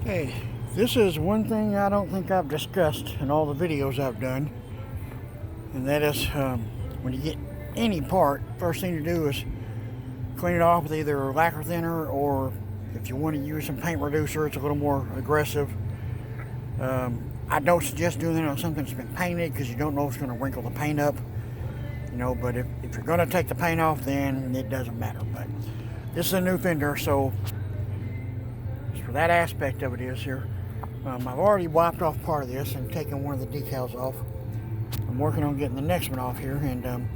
Okay, this is one thing I don't think I've discussed in all the videos I've done, and that is when you get any part, first thing to do is clean it off with either lacquer thinner, or if you want to use some paint reducer, it's a little more aggressive. I don't suggest doing it on something that's been painted because you don't know if it's going to wrinkle the paint up, but if you're going to take the paint off, then it doesn't matter. But this is a new fender, so for that aspect of it is here. I've already wiped off part of this and taken one of the decals off. I'm working on getting the next one off here, and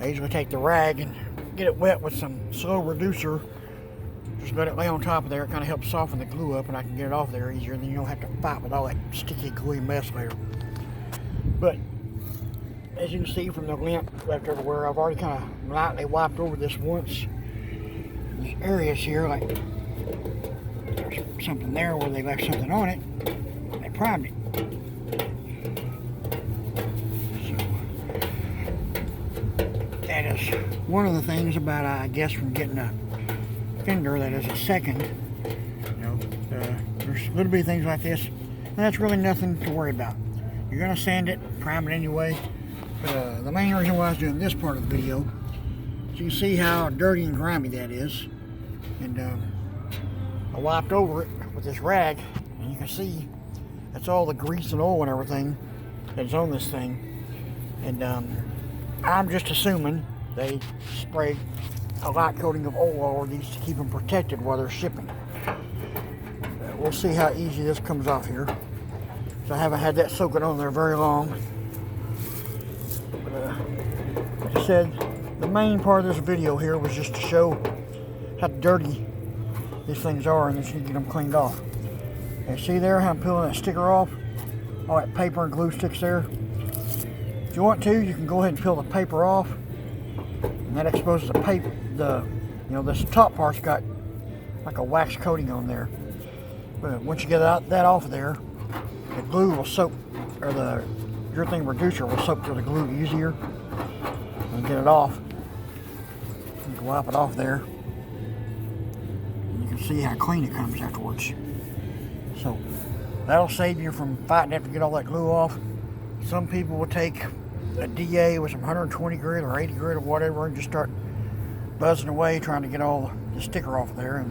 I usually take the rag and get it wet with some slow reducer. Just let it lay on top of there. It kind of helps soften the glue up, and I can get it off there easier, and then you don't have to fight with all that sticky, gluey mess later. But as you can see from the lint left everywhere, I've already kind of lightly wiped over this once. These areas here, like there's something there where they left something on it, they primed it. So that is one of the things about, I guess, from getting a fender that is a second. There's little bitty things like this, and that's really nothing to worry about. You're going to sand it, prime it anyway. But the main reason why I was doing this part of the video is you can see how dirty and grimy that is. And I wiped over it with this rag, and you can see that's all the grease and oil and everything that's on this thing. And I'm just assuming they spray a light coating of oil over these to keep them protected while they're shipping. We'll see how easy this comes off here. So I haven't had that soaking on there very long. But like I said, the main part of this video here was just to show how dirty these things are, and that you can get them cleaned off. And see there how I'm peeling that sticker off? All that paper and glue sticks there. If you want to, you can go ahead and peel the paper off, and that exposes the paper. This top part's got like a wax coating on there. But once you get that off of there, the glue will soak, or the urethane reducer will soak through the glue easier. And get it off. You can wipe it off there. And you can see how clean it comes afterwards. So that'll save you from fighting to have to get all that glue off. Some people will take a DA with some 120 grit or 80 grit or whatever and just start buzzing away trying to get all the sticker off there. And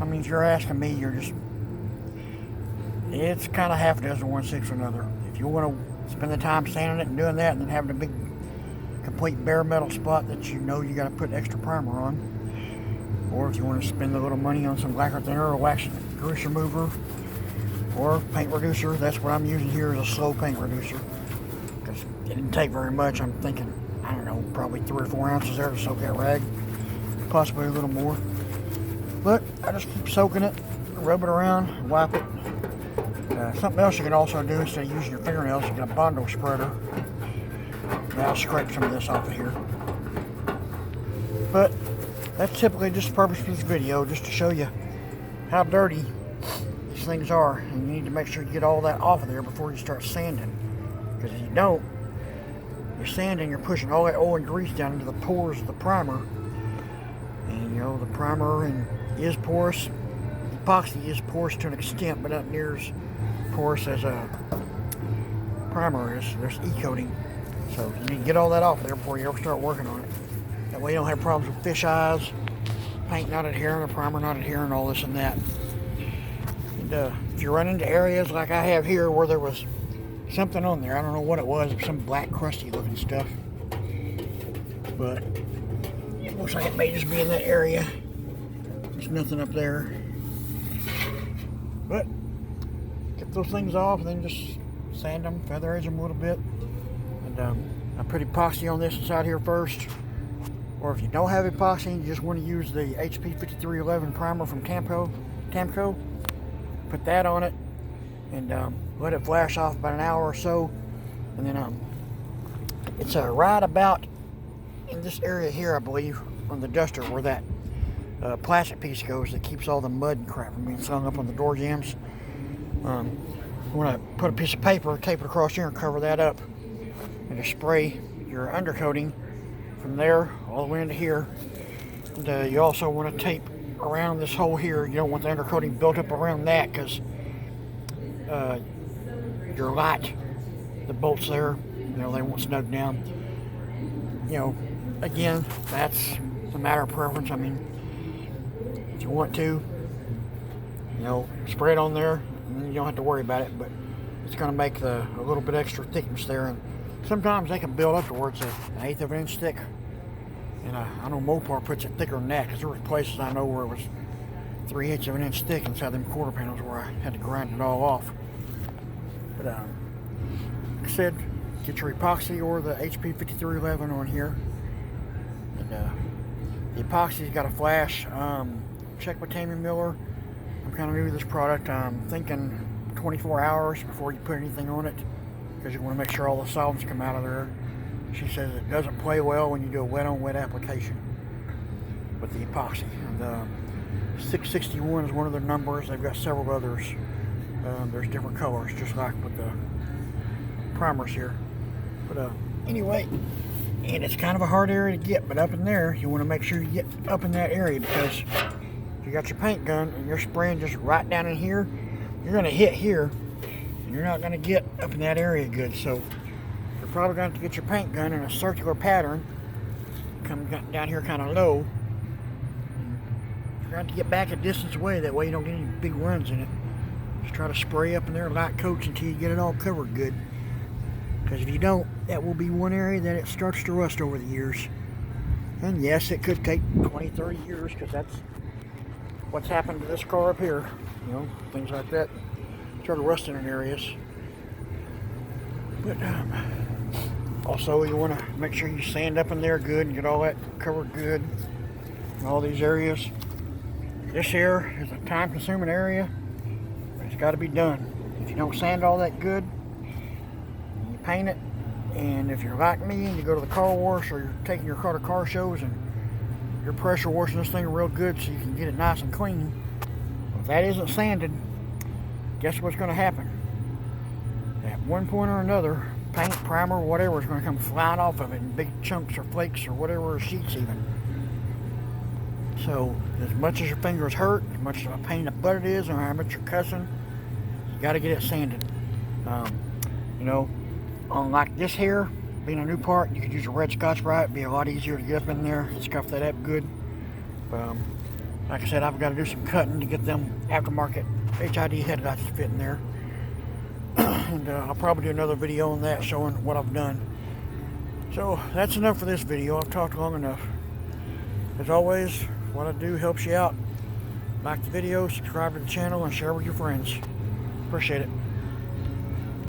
I mean, if you're asking me, it's kind of half a dozen, 1/6 or another. If you want to spend the time sanding it and doing that, and then having a big, complete bare metal spot that you got to put extra primer on, or if you want to spend a little money on some lacquer thinner or wax grease remover or paint reducer, that's what I'm using here, is a slow paint reducer, because it didn't take very much. I'm thinking, I don't know, probably 3 or 4 ounces there to soak that rag, possibly a little more. But I just keep soaking it, rub it around, wipe it. Something else you can also do instead of using your fingernails, you get a Bondo spreader. Now I'll scrape some of this off of here. But that's typically just the purpose of this video, just to show you how dirty these things are. And you need to make sure you get all that off of there before you start sanding. Because if you don't, you're sanding, you're pushing all that oil and grease down into the pores of the primer. And the primer is porous. Epoxy is porous to an extent, but not near as porous as a primer is. There's e-coating. So you need to get all that off there before you ever start working on it. That way you don't have problems with fish eyes, paint not adhering, or primer not adhering, all this and that. And if you run into areas like I have here where there was something on there, I don't know what it was, some black crusty looking stuff. But it looks like it may just be in that area. There's nothing up there. But get those things off and then just sand them, feather edge them a little bit. And I put epoxy on this inside here first. Or if you don't have epoxy and you just want to use the HP 5311 primer from Tamco, put that on it and let it flash off about an hour or so. And then it's right about in this area here, I believe, on the Duster, where that plastic piece goes that keeps all the mud and crap from being slung up on the door jambs. You want to put a piece of paper, tape it across here and cover that up, and just spray your undercoating from there all the way into here. And you also want to tape around this hole here. You don't want the undercoating built up around that, because your light, the bolts there, you know, they won't snug down. You know, again, that's a matter of preference. I mean, if you want to, you know, spray it on there, and you don't have to worry about it, but it's going to make a little bit extra thickness there, and sometimes they can build up towards an 1/8 of an inch thick. And I know Mopar puts it thicker than that, because there were places I know where it was 3/8 of an inch thick inside them quarter panels where I had to grind it all off. But like I said, get your epoxy or the HP 5311 on here. And the epoxy's got a flash. Check with Tammy Miller. I'm kind of new to this product. I'm thinking 24 hours before you put anything on it, because you want to make sure all the solvents come out of there. She says it doesn't play well when you do a wet-on-wet application with the epoxy. And 661 is one of their numbers. They've got several others. There's different colors, just like with the primers here. But anyway, and it's kind of a hard area to get, but up in there, you want to make sure you get up in that area, because if you got your paint gun and you're spraying just right down in here, you're going to hit here, and you're not going to get up in that area good. So you're probably going to get your paint gun in a circular pattern, come down here kind of low. You're going to get back a distance away, that way you don't get any big runs in it. Just try to spray up in there light coats until you get it all covered good. Because if you don't, that will be one area that it starts to rust over the years. And yes, it could take 20, 30 years, because that's what's happened to this car up here. You know, things like that start rusting in areas. But also, you want to make sure you sand up in there good and get all that covered good in all these areas. This here is a time-consuming area, but it's got to be done. If you don't sand all that good, you paint it, and if you're like me and you go to the car wash, or you're taking your car to car shows and you're pressure washing this thing real good so you can get it nice and clean, if that isn't sanded, guess what's going to happen? At one point or another, paint, primer, whatever is going to come flying off of it in big chunks or flakes or whatever, or sheets even. So as much as your fingers hurt, as much of a pain in the butt it is, or how much you're cussing, you got to get it sanded. You know, unlike this here, being a new part, you could use a red Scotch-Brite. It'd be a lot easier to get up in there and scuff that up good. Like I said, I've got to do some cutting to get them aftermarket HID headlights to fit in there. And I'll probably do another video on that showing what I've done. So that's enough for this video. I've talked long enough. As always, what I do helps you out. Like the video, subscribe to the channel, and share with your friends. Appreciate it.